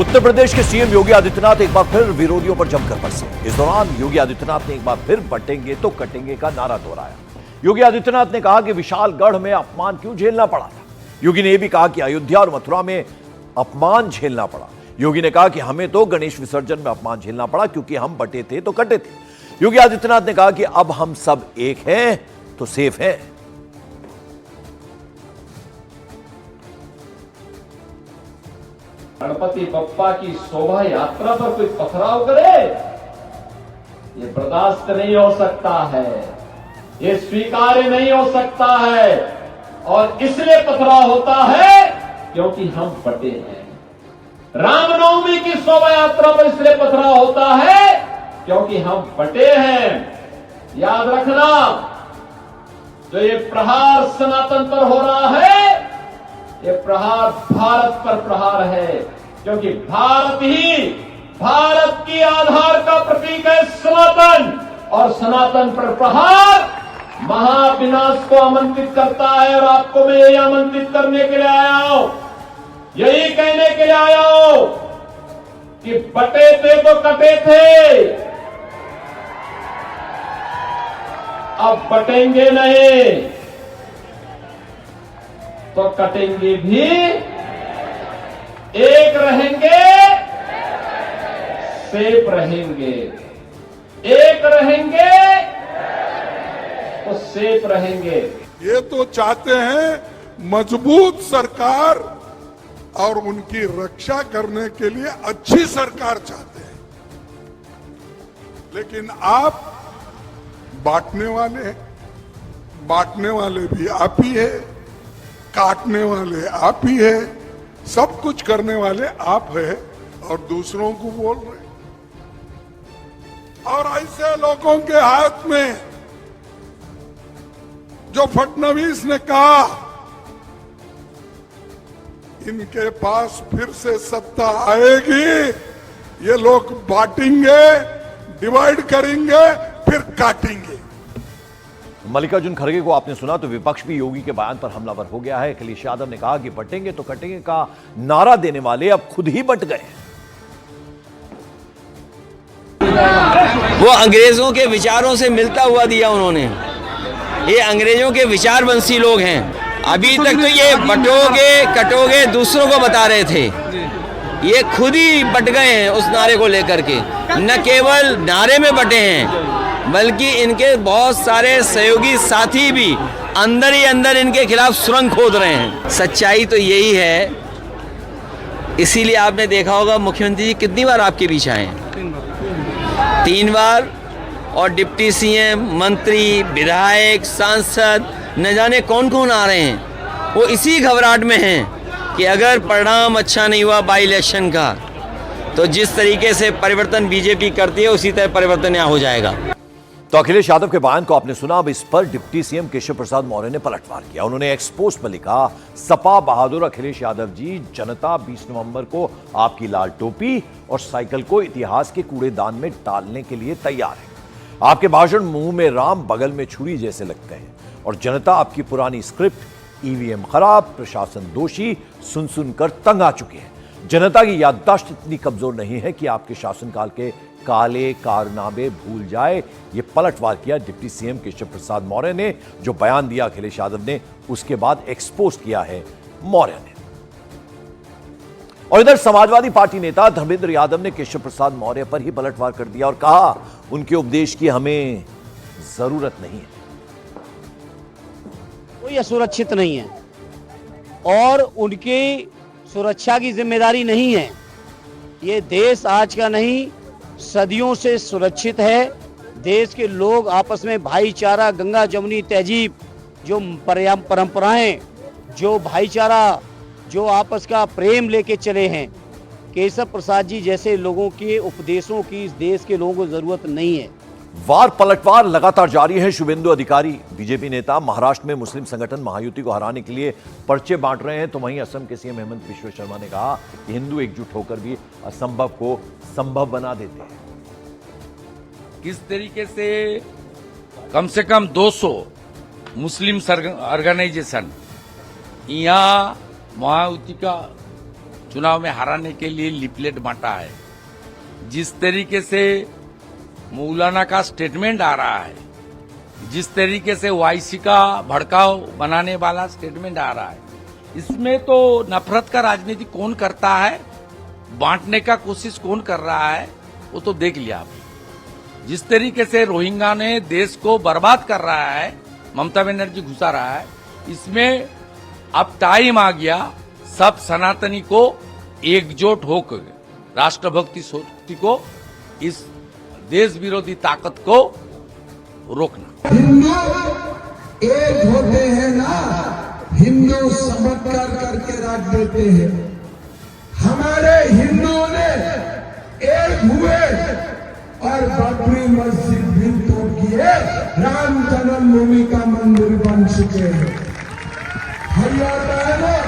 उत्तर प्रदेश के सीएम योगी आदित्यनाथ एक बार फिर विरोधियों पर जमकर बरसे। इस दौरान योगी आदित्यनाथ ने एक बार फिर बटेंगे तो कटेंगे का नारा दोहराया। योगी आदित्यनाथ ने कहा कि विशालगढ़ में अपमान क्यों झेलना पड़ा था। योगी ने यह भी कहा कि अयोध्या और मथुरा में अपमान झेलना पड़ा। योगी ने कहा कि हमें तो गणेश विसर्जन में अपमान झेलना पड़ा क्योंकि हम बटे थे तो कटे थे। योगी आदित्यनाथ ने कहा कि अब हम सब एक हैं तो सेफ हैं। गणपति बप्पा की शोभा यात्रा पर कोई पथराव करे, ये बर्दाश्त नहीं हो सकता है, ये स्वीकार्य नहीं हो सकता है। और इसलिए पथराव होता है क्योंकि हम बटे हैं। रामनवमी की शोभा यात्रा पर इसलिए पथराव होता है क्योंकि हम बटे हैं। याद रखना, जो ये प्रहार सनातन पर हो रहा है, ये प्रहार भारत पर प्रहार है, क्योंकि भारत की आधार का प्रतीक है सनातन, और सनातन पर प्रहार महाविनाश को आमंत्रित करता है। और आपको मैं यही आमंत्रित करने के लिए आया हूं, यही कहने के लिए आया हूं कि बटे थे तो कटे थे, अब बटेंगे नहीं तो कटेंगे भी, एक रहेंगे सेफ रहेंगे, एक रहेंगे तो सेफ रहेंगे। ये तो चाहते हैं मजबूत सरकार और उनकी रक्षा करने के लिए अच्छी सरकार चाहते हैं, लेकिन आप बांटने वाले हैं। बांटने वाले भी आप ही है, काटने वाले आप ही है, सब कुछ करने वाले आप है और दूसरों को बोल रहे। और ऐसे लोगों के हाथ में, जो फडणवीस ने कहा इनके पास फिर से सत्ता आएगी, ये लोग बांटेंगे, डिवाइड करेंगे, फिर काटेंगे। मल्लिकार्जुन खड़गे को आपने सुना तो विपक्ष भी योगी के बयान पर हमलावर हो गया है। अखिलेश यादव ने कहा कि बटेंगे तो कटेंगे का नारा देने वाले अब खुद ही बट गए। वो अंग्रेजों के विचारों से मिलता हुआ दिया उन्होंने। ये अंग्रेजों के विचारवंशी लोग हैं। अभी तक तो ये बटोगे कटोगे दूसरों को बता रहे थे, ये खुद ही बट गए हैं उस नारे को लेकर के। न केवल नारे में बटे हैं, बल्कि इनके बहुत सारे सहयोगी साथी भी अंदर ही अंदर इनके खिलाफ सुरंग खोद रहे हैं। सच्चाई तो यही है, इसीलिए आपने देखा होगा मुख्यमंत्री जी कितनी बार आपके बीच आए हैं, 3 बार। और डिप्टी सीएम, मंत्री, विधायक, सांसद, न जाने कौन कौन आ रहे हैं। वो इसी घबराहट में हैं कि अगर परिणाम अच्छा नहीं हुआ बाई इलेक्शन का, तो जिस तरीके से परिवर्तन बीजेपी करती है उसी तरह परिवर्तन यहाँ हो जाएगा। तो अखिलेश यादव के बयान को आपने सुना। अब इस पर डिप्टी सीएम केशव प्रसाद मौर्य ने पलटवार किया। उन्होंने एक्स पोस्ट में लिखा, सपा बहादुर अखिलेश यादव जी, जनता 20 नवंबर को आपकी लाल टोपी और साइकिल को इतिहास के कूड़ेदान में डालने के लिए तैयार है। आपके भाषण मुंह में राम बगल में छुरी जैसे लगते हैं, और जनता आपकी पुरानी स्क्रिप्ट ईवीएम खराब, प्रशासन दोषी सुन सुनकर तंग आ चुकी है। जनता की याददाश्त इतनी कमजोर नहीं है कि आपके शासनकाल के काले कारनामे भूल जाए। यह पलटवार किया डिप्टी सीएम केशव प्रसाद मौर्य ने। जो बयान दिया अखिलेश यादव ने, उसके बाद एक्सपोज किया है मौर्य ने। और इधर समाजवादी पार्टी नेता धर्मेंद्र यादव ने केशव प्रसाद मौर्य पर ही पलटवार कर दिया और कहा, उनके उपदेश की हमें जरूरत नहीं है। कोई असुरक्षित नहीं है और उनकी सुरक्षा की जिम्मेदारी नहीं है। ये देश आज का नहीं, सदियों से सुरक्षित है। देश के लोग आपस में भाईचारा, गंगा जमुनी तहजीब, जो परंपराएं, जो भाईचारा, जो आपस का प्रेम लेके चले हैं, केशव प्रसाद जी जैसे लोगों के उपदेशों की इस देश के लोगों को जरूरत नहीं है। वार पलटवार लगातार जारी है। शुभेंदु अधिकारी, बीजेपी नेता, महाराष्ट्र में मुस्लिम संगठन महायुति को हराने के लिए पर्चे बांट रहे हैं, तो वहीं असम के सीएम हेमंत बिश्व शर्मा ने कहा कि हिंदू एकजुट होकर भी असंभव को संभव बना देते हैं। किस तरीके से कम 200 मुस्लिम ऑर्गेनाइजेशन यहाँ महायुति का चुनाव में हराने के लिए लिपलेट बांटा है। जिस तरीके से मौलाना का स्टेटमेंट आ रहा है, जिस तरीके से वाईसी का भड़काव बनाने वाला स्टेटमेंट आ रहा है, इसमें तो नफरत का राजनीति कौन करता है, बांटने का कोशिश कौन कर रहा है, वो तो देख लिया आपने। जिस तरीके से रोहिंग्या ने देश को बर्बाद कर रहा है, ममता बनर्जी घुसा रहा है, इसमें अब टाइम आ गया सब सनातनी को एकजुट होकर राष्ट्रभक्ति शक्ति को, इस देश विरोधी ताकत को रोकना। हिंदू एक होते हैं ना, हिंदू समझकर करके रख देते हैं। हमारे हिंदुओं ने एक हुए और बाबरी मस्जिद भी तोड़ दिए, राम जन्मभूमि का मंदिर बन चुके हैं। हरियाणा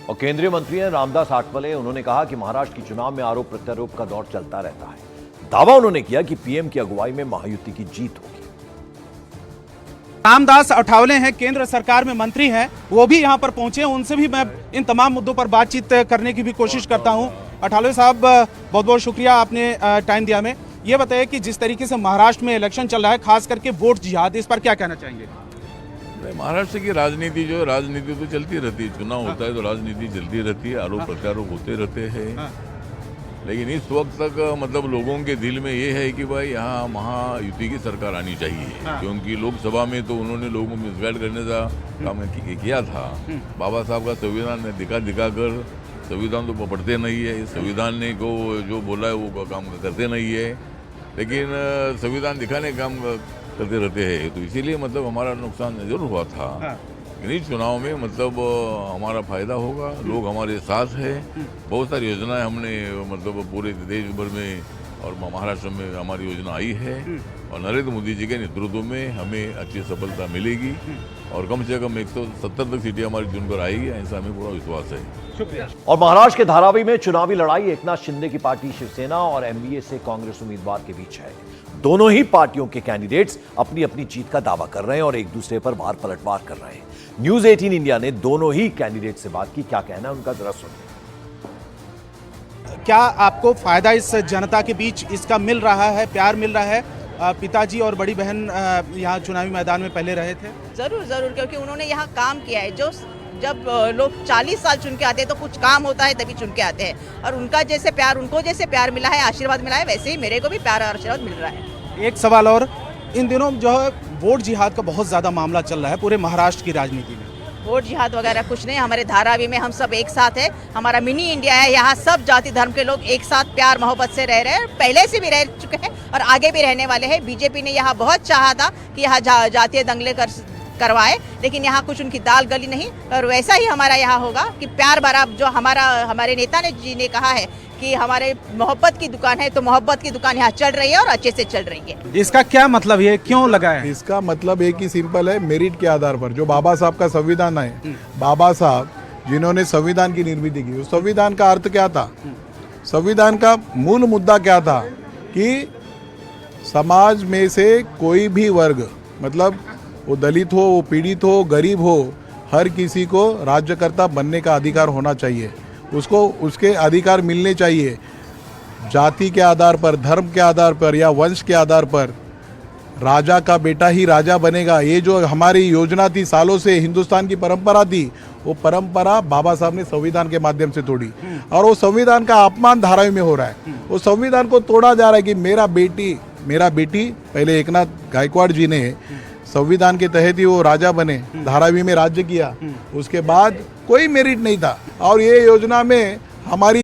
और केंद्रीय मंत्री हैं रामदास आठवले। उन्होंने कहा कि महाराष्ट्र की चुनाव में आरोप प्रत्यारोप का दौर चलता रहता है। दावा उन्होंने किया कि पीएम की अगुवाई में महायुति की जीत होगी। रामदास अठावले हैं, केंद्र सरकार में मंत्री हैं, वो भी यहाँ पर पहुंचे। उनसे भी मैं इन तमाम मुद्दों पर बातचीत करने की भी कोशिश करता हूं। अठावले साहब, बहुत बहुत शुक्रिया आपने टाइम दिया हमें। ये बताइए कि जिस तरीके से महाराष्ट्र में इलेक्शन चल रहा है, खास करके वोट जिहाद, इस पर क्या कहना चाहेंगे? महाराष्ट्र की राजनीति तो चलती रहती है। चुनाव होता है तो राजनीति चलती रहती है, आरोप प्रत्यारोप होते रहते हैं। लेकिन इस वक्त तक मतलब लोगों के दिल में ये है कि भाई यहाँ महायुति की सरकार आनी चाहिए, क्योंकि लोकसभा में तो उन्होंने लोगों को मिसगाइड करने का काम किया था। बाबा साहब का संविधान ने दिखा कर, संविधान तो पढ़ते नहीं है, संविधान ने को जो बोला है वो काम करते नहीं है, लेकिन संविधान दिखाने का काम करते रहते हैं। तो इसीलिए मतलब हमारा नुकसान जरूर हुआ था। इस चुनाव में मतलब हमारा फायदा होगा, लोग हमारे साथ है। बहुत सारी योजनाएं हमने मतलब पूरे देश भर में और महाराष्ट्र में हमारी योजना आई है, और नरेंद्र मोदी जी के नेतृत्व में हमें अच्छी सफलता मिलेगी और कम से कम 170 तक सीटें हमारी चुनकर आएगी, ऐसा हमें पूरा विश्वास है। शुक्रिया। और महाराष्ट्र के धारावी में चुनावी लड़ाई एकनाथ शिंदे की पार्टी शिवसेना और एमबीए से कांग्रेस उम्मीदवार के बीच है। दोनों ही पार्टियों के कैंडिडेट्स अपनी अपनी जीत का दावा कर रहे हैं और एक दूसरे पर वार पलटवार कर रहे हैं। न्यूज 18 इंडिया ने दोनों ही कैंडिडेट से बात की, क्या कहना है उनका जरा सुनिए। क्या आपको फायदा इस जनता के बीच इसका मिल रहा है, प्यार मिल रहा है? पिताजी और बड़ी बहन यहाँ चुनावी मैदान में पहले रहे थे। जरूर जरूर, क्योंकि उन्होंने यहाँ काम किया है। जब लोग 40 साल चुन के आते हैं तो कुछ काम होता है तभी चुन के आते हैं, और उनको जैसे प्यार मिला है, आशीर्वाद मिला है, वैसे ही मेरे को भी प्यार और आशीर्वाद मिल रहा है। एक सवाल और, इन दिनों जो है वोट जिहाद का बहुत ज्यादा मामला चल रहा है पूरे महाराष्ट्र की राजनीति में। वोट जिहाद वगैरह कुछ नहीं, हमारे धारावी में हम सब एक साथ है, हमारा मिनी इंडिया है। यहाँ सब जाति धर्म के लोग एक साथ प्यार मोहब्बत से रह रहे हैं, पहले से भी रह चुके हैं और आगे भी रहने वाले हैं। बीजेपी ने यहाँ बहुत चाहा था कि यहाँ जातीय दंगले करवाए, लेकिन यहाँ कुछ उनकी दाल गली नहीं, और वैसा ही हमारा यहाँ होगा कि प्यार भरा जो हमारे नेता जी ने कहा है कि हमारे मोहब्बत की दुकान है, तो मोहब्बत की दुकान यहाँ चल रही है और अच्छे से चल रही है। इसका क्या मतलब है, क्यों लगा है? इसका मतलब एक ही सिंपल है, मेरिट के आधार पर। जो बाबा साहब का संविधान है, बाबा साहब जिन्होंने संविधान की निर्मित की, उस संविधान का अर्थ क्या था, संविधान का मूल मुद्दा क्या था कि समाज में से कोई भी वर्ग, मतलब वो दलित हो, वो पीड़ित हो, गरीब हो, हर किसी को राज्यकर्ता बनने का अधिकार होना चाहिए। उसको उसके अधिकार मिलने चाहिए। जाति के आधार पर, धर्म के आधार पर या वंश के आधार पर राजा का बेटा ही राजा बनेगा, ये जो हमारी योजना थी, सालों से हिंदुस्तान की परंपरा थी, वो परंपरा बाबा साहब ने संविधान के माध्यम से तोड़ी, और वो संविधान का अपमान धारावी में हो रहा है। वो संविधान को तोड़ा जा रहा है कि मेरा बेटी पहले एकनाथ गायकवाड़ जी ने संविधान के तहत ही वो राजा बने, धारावी में राज्य किया, उसके बाद कोई मेरिट नहीं था, और ये योजना में हमारी